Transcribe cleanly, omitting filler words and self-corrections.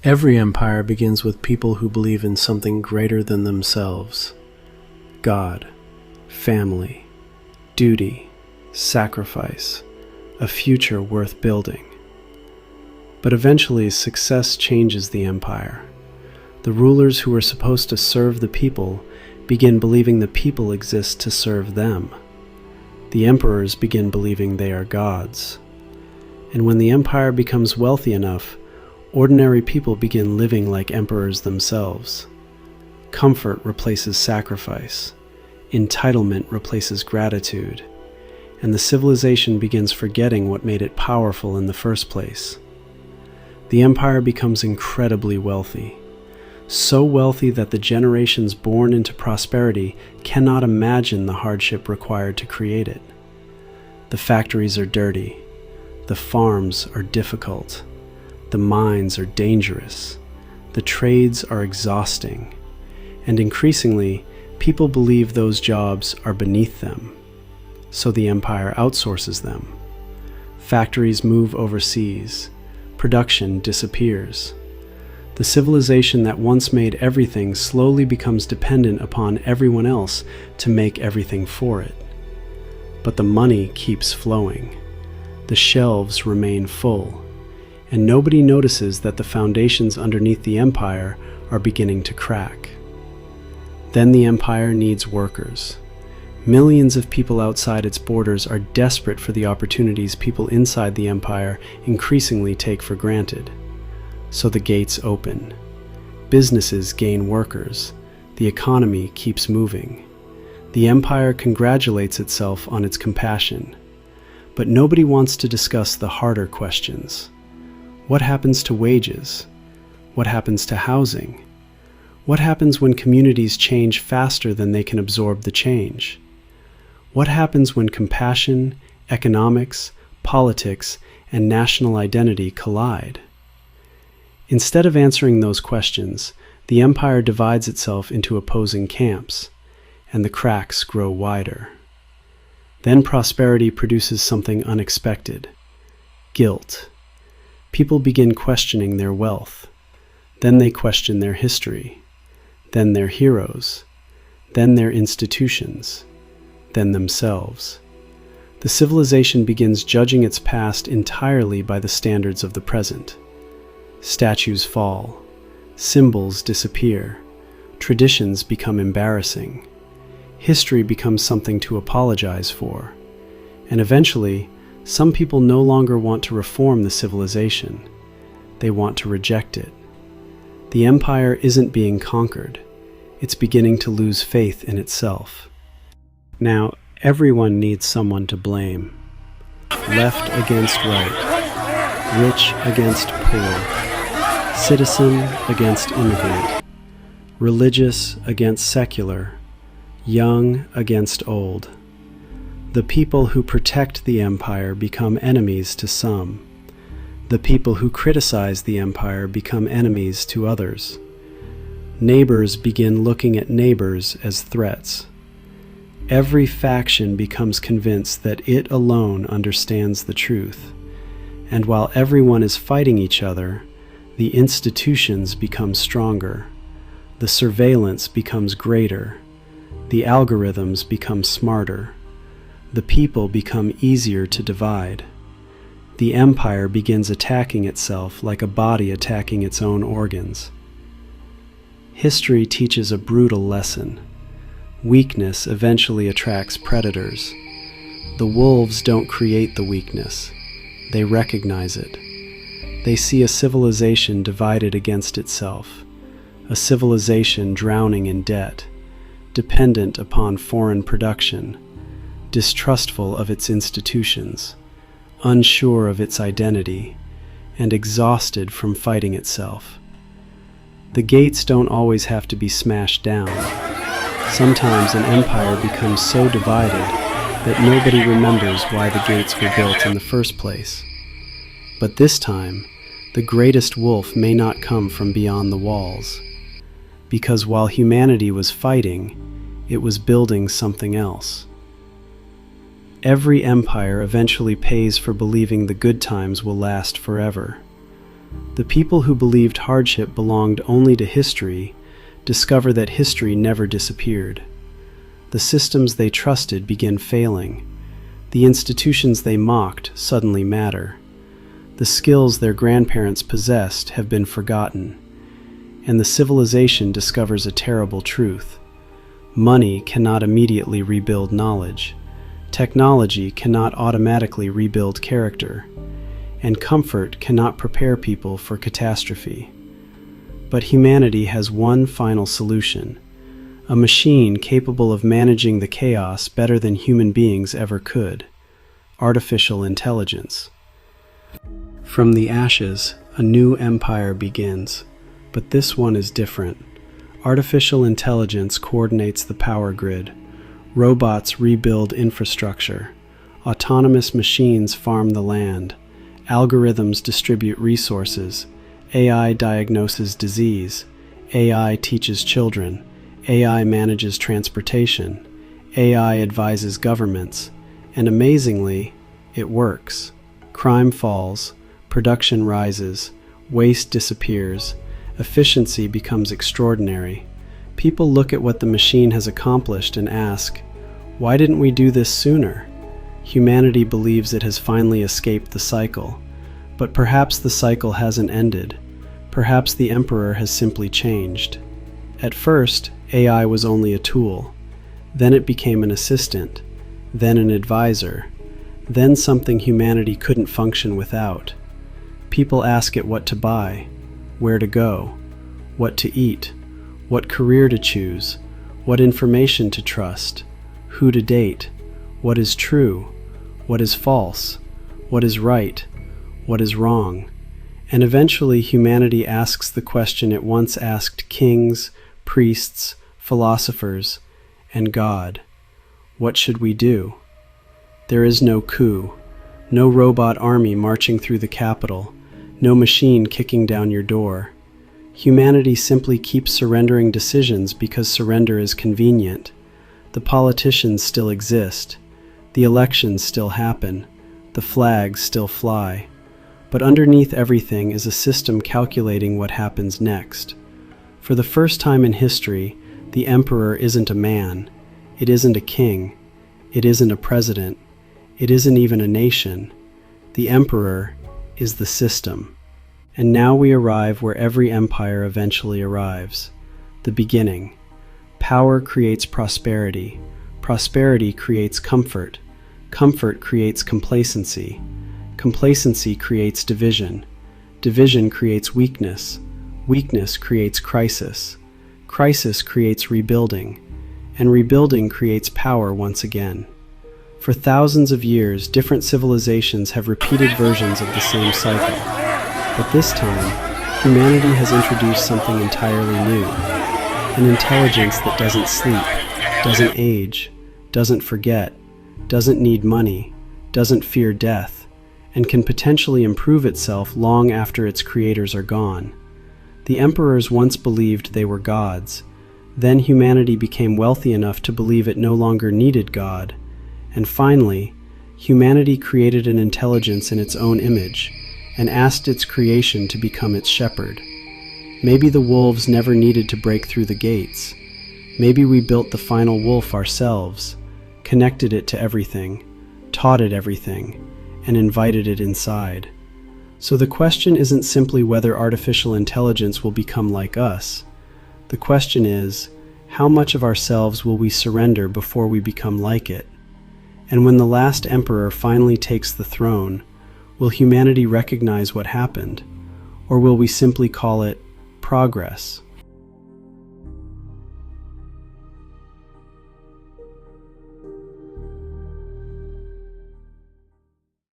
Every empire begins with people who believe in something greater than themselves: God, family, duty, sacrifice, a future worth building. But eventually, success changes the empire. The rulers who are supposed to serve the people begin believing the people exist to serve them. The emperors begin believing they are gods. And when the empire becomes wealthy enough, ordinary people begin living like emperors themselves. Comfort replaces sacrifice. Entitlement replaces gratitude. And the civilization begins forgetting what made it powerful in the first place. The empire becomes incredibly wealthy. So wealthy that the generations born into prosperity cannot imagine the hardship required to create it. The factories are dirty. The farms are difficult. The mines are dangerous. The trades are exhausting. And increasingly, people believe those jobs are beneath them. So the empire outsources them. Factories move overseas. Production disappears. The civilization that once made everything slowly becomes dependent upon everyone else to make everything for it. But the money keeps flowing. The shelves remain full, and nobody notices that the foundations underneath the empire are beginning to crack. Then the empire needs workers. Millions of people outside its borders are desperate for the opportunities people inside the empire increasingly take for granted. So the gates open. Businesses gain workers. The economy keeps moving. The empire congratulates itself on its compassion. But nobody wants to discuss the harder questions. What happens to wages? What happens to housing? What happens when communities change faster than they can absorb the change? What happens when compassion, economics, politics, and national identity collide? Instead of answering those questions, the empire divides itself into opposing camps, and the cracks grow wider. Then prosperity produces something unexpected: guilt. People begin questioning their wealth. Then they question their history. Then their heroes. Then their institutions. Then themselves. The civilization begins judging its past entirely by the standards of the present. Statues fall. Symbols disappear. Traditions become embarrassing. History becomes something to apologize for. And eventually, some people no longer want to reform the civilization. They want to reject it. The empire isn't being conquered. It's beginning to lose faith in itself. Now, everyone needs someone to blame. Left against right. Rich against poor. Citizen against immigrant. Religious against secular. Young against old. The people who protect the empire become enemies to some. The people who criticize the empire become enemies to others. Neighbors begin looking at neighbors as threats. Every faction becomes convinced that it alone understands the truth. And while everyone is fighting each other, the institutions become stronger. The surveillance becomes greater. The algorithms become smarter. The people become easier to divide. The empire begins attacking itself like a body attacking its own organs. History teaches a brutal lesson. Weakness eventually attracts predators. The wolves don't create the weakness. They recognize it. They see a civilization divided against itself, a civilization drowning in debt, dependent upon foreign production, distrustful of its institutions, unsure of its identity, and exhausted from fighting itself. The gates don't always have to be smashed down. Sometimes an empire becomes so divided that nobody remembers why the gates were built in the first place. But this time, the greatest wolf may not come from beyond the walls, because while humanity was fighting, it was building something else. Every empire eventually pays for believing the good times will last forever. The people who believed hardship belonged only to history discover that history never disappeared. The systems they trusted begin failing. The institutions they mocked suddenly matter. The skills their grandparents possessed have been forgotten. And the civilization discovers a terrible truth. Money cannot immediately rebuild knowledge. Technology cannot automatically rebuild character. And comfort cannot prepare people for catastrophe. But humanity has one final solution. A machine capable of managing the chaos better than human beings ever could. Artificial intelligence. From the ashes, a new empire begins. But this one is different. Artificial intelligence coordinates the power grid. Robots rebuild infrastructure. Autonomous machines farm the land. Algorithms distribute resources. AI diagnoses disease. AI teaches children. AI manages transportation. AI advises governments. And amazingly, it works. Crime falls. Production rises. Waste disappears. Efficiency becomes extraordinary. People look at what the machine has accomplished and ask, why didn't we do this sooner? Humanity believes it has finally escaped the cycle. But perhaps the cycle hasn't ended. Perhaps the Emperor has simply changed. At first, AI was only a tool. Then it became an assistant. Then an advisor. Then something humanity couldn't function without. People ask it what to buy, where to go, what to eat, what career to choose, what information to trust, who to date, what is true, what is false, what is right, what is wrong. And eventually humanity asks the question it once asked kings, priests, philosophers, and God. What should we do? There is no coup, no robot army marching through the capital, no machine kicking down your door. Humanity simply keeps surrendering decisions because surrender is convenient. The politicians still exist. The elections still happen. The flags still fly. But underneath everything is a system calculating what happens next. For the first time in history, the Emperor isn't a man. It isn't a king. It isn't a president. It isn't even a nation. The Emperor is the system. And now we arrive where every empire eventually arrives. The beginning. Power creates prosperity. Prosperity creates comfort. Comfort creates complacency. Complacency creates division. Division creates weakness. Weakness creates crisis. Crisis creates rebuilding. And rebuilding creates power once again. For thousands of years, different civilizations have repeated versions of the same cycle. But this time, humanity has introduced something entirely new. An intelligence that doesn't sleep, doesn't age, doesn't forget, doesn't need money, doesn't fear death, and can potentially improve itself long after its creators are gone. The emperors once believed they were gods. Then humanity became wealthy enough to believe it no longer needed God. And finally, humanity created an intelligence in its own image and asked its creation to become its shepherd. Maybe the wolves never needed to break through the gates. Maybe we built the final wolf ourselves, connected it to everything, taught it everything, and invited it inside. So the question isn't simply whether artificial intelligence will become like us. The question is, how much of ourselves will we surrender before we become like it? And when the last emperor finally takes the throne, will humanity recognize what happened? Or will we simply call it progress?